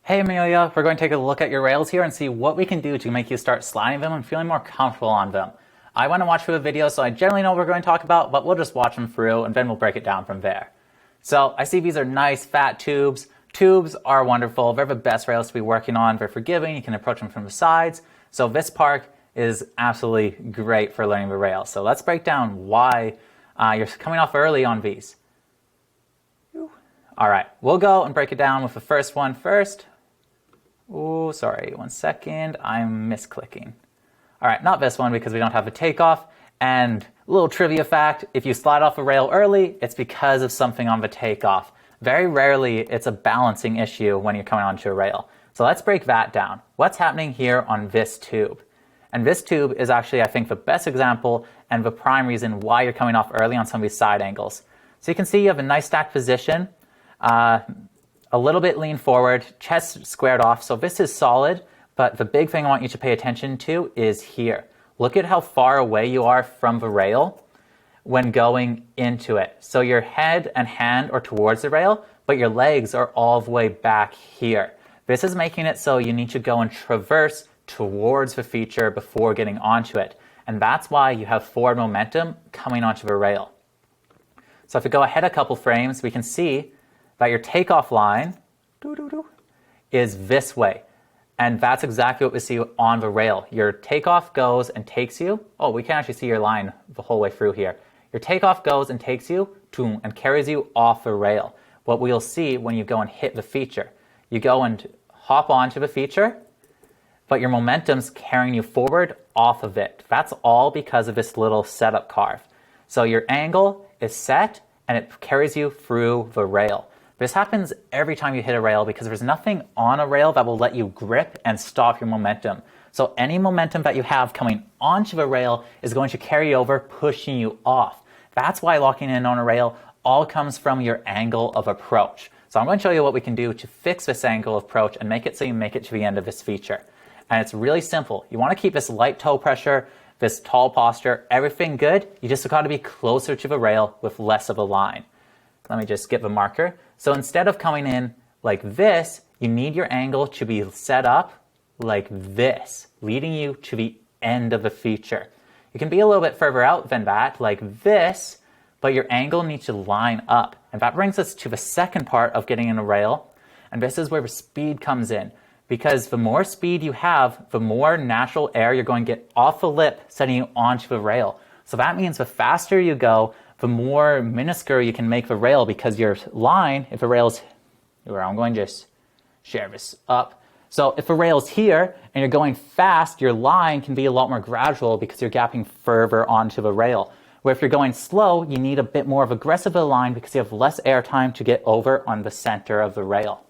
Hey Amelia, we're going to take a look at your rails here and see what we can do to make you start sliding them and feeling more comfortable on them. I want to watch through the video, so I generally know what we're going to talk about, but we'll just watch them through and then we'll break it down from there. So I see these are nice fat tubes. Tubes are wonderful. They're the best rails to be working on. They're forgiving. You can approach them from the sides. So this park is absolutely great for learning the rails. So let's break down why you're coming off early on these. All right, we'll go and break it down with the first one first. Oh, sorry, 1 second, I'm misclicking. All right, not this one because we don't have a takeoff. And a little trivia fact, if you slide off a rail early, it's because of something on the takeoff. Very rarely, it's a balancing issue when you're coming onto a rail. So let's break that down. What's happening here on this tube? And this tube is actually, I think, the best example and the prime reason why you're coming off early on some of these side angles. So you can see you have a nice stacked position. A little bit lean forward, chest squared off, so this is solid, but the big thing I want you to pay attention to is here. Look at how far away you are from the rail when going into it. So your head and hand are towards the rail, but your legs are all the way back here. This is making it so you need to go and traverse towards the feature before getting onto it. And that's why you have forward momentum coming onto the rail. So if we go ahead a couple frames, we can see that your takeoff line is this way. And that's exactly what we see on the rail. Your takeoff goes and takes you. Oh, we can actually see your line the whole way through here. Your takeoff goes and takes you and carries you off the rail. What we'll see when you go and hit the feature. You go and hop onto the feature, but your momentum's carrying you forward off of it. That's all because of this little setup carve. So your angle is set and it carries you through the rail. This happens every time you hit a rail because there's nothing on a rail that will let you grip and stop your momentum. So any momentum that you have coming onto the rail is going to carry over, pushing you off. That's why locking in on a rail all comes from your angle of approach. So I'm going to show you what we can do to fix this angle of approach and make it so you make it to the end of this feature. And it's really simple. You want to keep this light toe pressure, this tall posture, everything good. You just got to be closer to the rail with less of a line. Let me just get the marker. So instead of coming in like this, you need your angle to be set up like this, leading you to the end of the feature. You can be a little bit further out than that, like this, but your angle needs to line up. And that brings us to the second part of getting in a rail. And this is where the speed comes in. Because the more speed you have, the more natural air you're going to get off the lip, setting you onto the rail. So that means the faster you go, the more minuscule you can make the rail because your line, if the rail's, I'm going to just share this up. So if the rail's here and you're going fast, your line can be a lot more gradual because you're gapping further onto the rail. Where if you're going slow, you need a bit more of aggressive a line because you have less air time to get over on the center of the rail.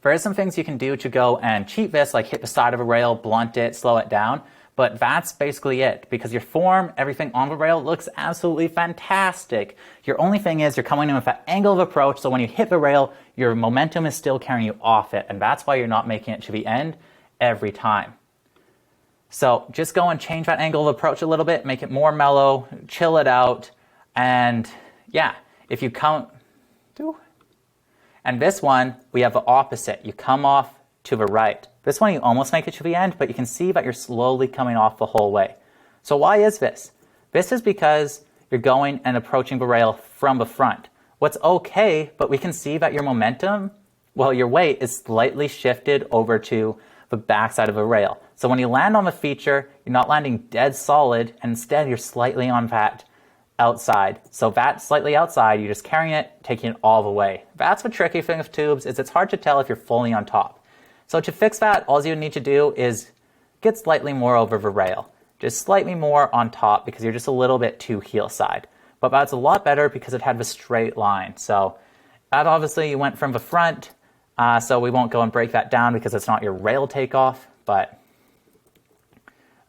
There are some things you can do to go and cheat this, like hit the side of a rail, blunt it, slow it down. But that's basically it, because your form, everything on the rail looks absolutely fantastic. Your only thing is you're coming in with that angle of approach, so when you hit the rail, your momentum is still carrying you off it, and that's why you're not making it to the end every time. So just go and change that angle of approach a little bit, make it more mellow, chill it out, and yeah, if you come, and this one, we have the opposite. You come off to the right. This one you almost make it to the end, but you can see that you're slowly coming off the whole way. So why is this? This is because you're going and approaching the rail from the front. What's okay, but we can see that your momentum, well, your weight is slightly shifted over to the back side of the rail. So when you land on the feature, you're not landing dead solid, and instead you're slightly on that outside. So that slightly outside, you're just carrying it, taking it all the way. That's the tricky thing with tubes, is it's hard to tell if you're fully on top. So to fix that, all you need to do is get slightly more over the rail. Just slightly more on top because you're just a little bit too heel side. But that's a lot better because it had the straight line. So that obviously you went from the front, so we won't go and break that down because it's not your rail takeoff, but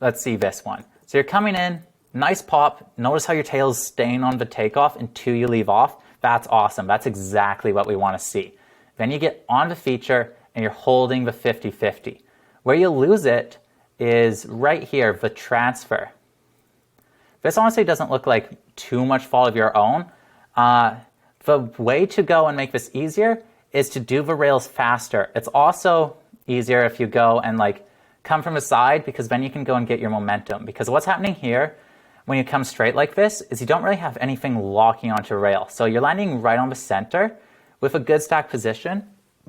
let's see this one. So you're coming in, nice pop. Notice how your tail's staying on the takeoff until you leave off. That's awesome. That's exactly what we want to see. Then you get on the feature and you're holding the 50-50. Where you lose it is right here, the transfer. This honestly doesn't look like too much fault of your own. The way to go and make this easier is to do the rails faster. It's also easier if you go and like come from the side, because then you can go and get your momentum. Because what's happening here when you come straight like this is you don't really have anything locking onto a rail. So you're landing right on the center with a good stack position,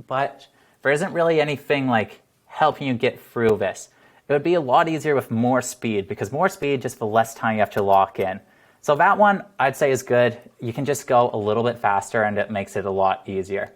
but there isn't really anything like helping you get through this. It would be a lot easier with more speed, because more speed, just the less time you have to lock in. So that one I'd say is good. You can just go a little bit faster and it makes it a lot easier.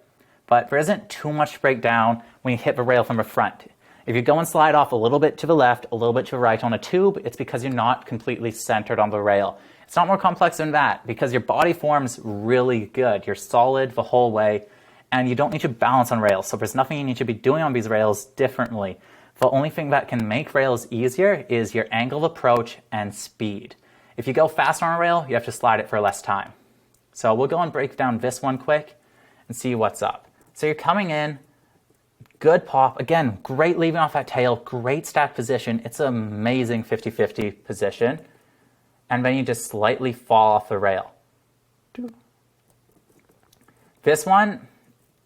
But there isn't too much breakdown when you hit the rail from the front. If you go and slide off a little bit to the left, a little bit to the right on a tube, it's because you're not completely centered on the rail. It's not more complex than that, because your body form's really good. You're solid the whole way, and you don't need to balance on rails. So there's nothing you need to be doing on these rails differently. The only thing that can make rails easier is your angle of approach and speed. If you go fast on a rail, you have to slide it for less time. So we'll go and break down this one quick and see what's up. So you're coming in, good pop. Again, great leaving off that tail, great stack position. It's an amazing 50-50 position. And then you just slightly fall off the rail. This one,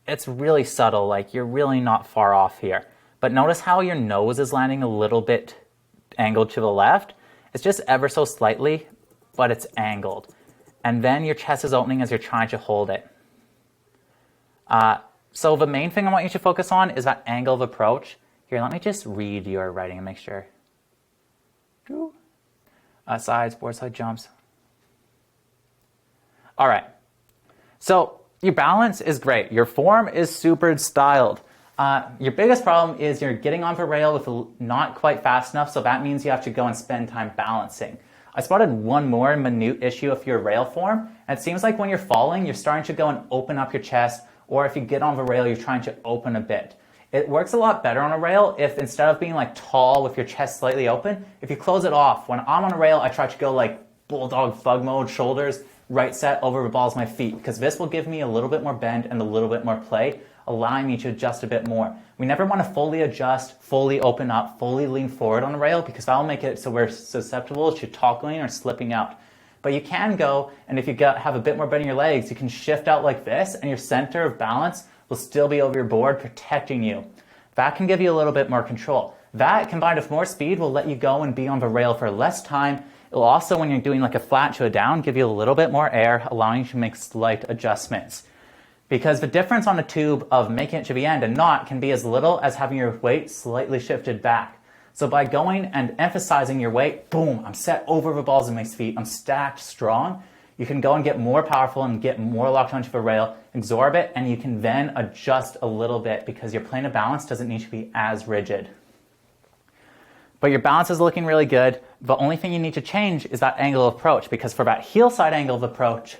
it's really subtle, like you're really not far off here. But notice how your nose is landing a little bit angled to the left. It's just ever so slightly, but it's angled. And then your chest is opening as you're trying to hold it. So the main thing I want you to focus on is that angle of approach. Here, let me just read your writing and make sure. Sides, board side jumps. All right. So your balance is great. Your form is super styled. Your biggest problem is you're getting onto a rail with not quite fast enough, so that means you have to go and spend time balancing. I spotted one more minute issue of your rail form, and it seems like when you're falling, you're starting to go and open up your chest, or if you get on the rail, you're trying to open a bit. It works a lot better on a rail if instead of being like tall with your chest slightly open, if you close it off. When I'm on a rail, I try to go like bulldog thug mode, shoulders, right set over the balls of my feet, because this will give me a little bit more bend and a little bit more play, allowing me to adjust a bit more. We never want to fully adjust, fully open up, fully lean forward on the rail, because that will make it so we're susceptible to toggling or slipping out. But you can go, and if you have a bit more bend in your legs, you can shift out like this, and your center of balance will still be over your board, protecting you. That can give you a little bit more control. That, combined with more speed, will let you go and be on the rail for less time. It will also, when you're doing like a flat to a down, give you a little bit more air, allowing you to make slight adjustments. Because the difference on the tube of making it to the end and not can be as little as having your weight slightly shifted back. So by going and emphasizing your weight, boom, I'm set over the balls of my feet, I'm stacked strong, you can go and get more powerful and get more locked onto the rail, absorb it, and you can then adjust a little bit because your plane of balance doesn't need to be as rigid. But your balance is looking really good. The only thing you need to change is that angle of approach, because for that heel side angle of approach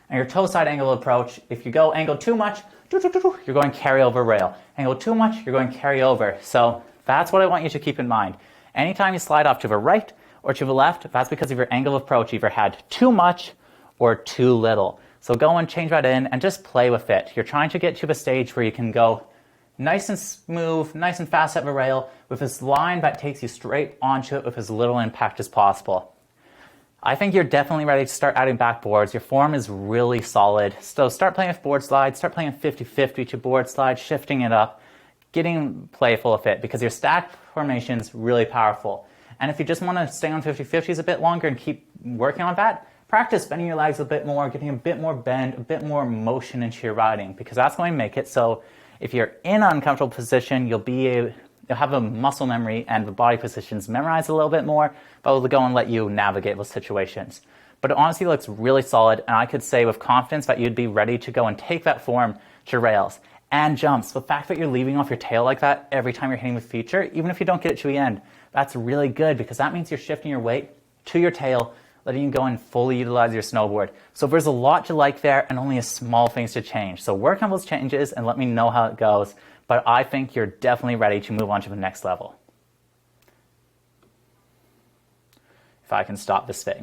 and your toe side angle of approach, if you go angle too much, you're going to carry over rail. Angle too much, you're going to carry over. So that's what I want you to keep in mind. Anytime you slide off to the right or to the left, that's because of your angle of approach either had too much or too little. So go and change that in and just play with it. You're trying to get to the stage where you can go nice and smooth, nice and fast at the rail with this line that takes you straight onto it with as little impact as possible. I think you're definitely ready to start adding backboards. Your form is really solid. So start playing with board slides, start playing 50-50 to board slide, shifting it up, getting playful with it, because your stack formation is really powerful. And if you just want to stay on 50-50s a bit longer and keep working on that, practice bending your legs a bit more, getting a bit more bend, a bit more motion into your riding, because that's going to make it so if you're in an uncomfortable position, you'll have a muscle memory and the body positions memorized a little bit more, but it'll go and let you navigate those situations. But it honestly looks really solid, and I could say with confidence that you'd be ready to go and take that form to rails and jumps. The fact that you're leaving off your tail like that every time you're hitting with feature, even if you don't get it to the end, that's really good, because that means you're shifting your weight to your tail, letting you go and fully utilize your snowboard. So there's a lot to like there and only a small things to change. So work on those changes and let me know how it goes. But I think you're definitely ready to move on to the next level. If I can stop this thing.